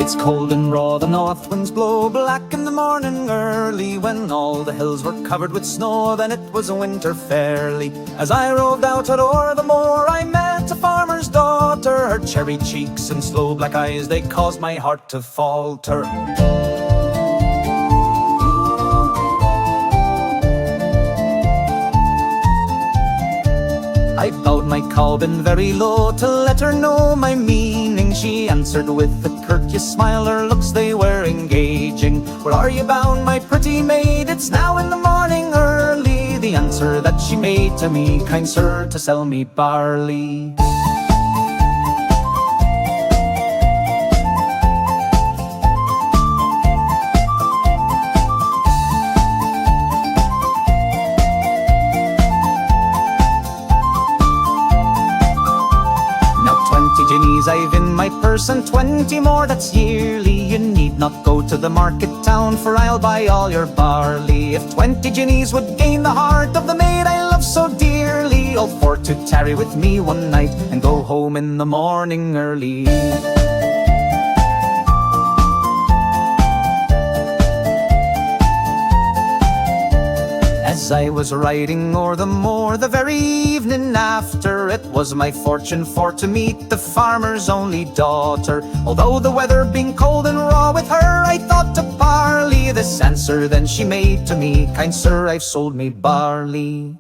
It's cold and raw, the north winds blow black in the morning early. When all the hills were covered with snow, then it was a winter fairly. As I roved out o'er the moor, I met a farmer's daughter. Her cherry cheeks and slow black eyes, they caused my heart to falter. I bowed my cowbin very low to let her know my meaning. She answered with a courteous smile, her looks they were engaging. "Where are you bound, my pretty maid? It's now in the morning early." The answer that she made to me, "Kind sir, to sell me barley." Guineas I've in my purse and 20 more, that's yearly. You need not go to the market town, for I'll buy all your barley. If 20 guineas would gain the heart of the maid I love so dearly, all for to tarry with me one night and go home in the morning early. As I was riding o'er the moor the very evening after, it was my fortune for to meet the farmer's only daughter. Although the weather being cold and raw, with her I thought to parley. This answer then she made to me, "Kind sir, I've sold me barley."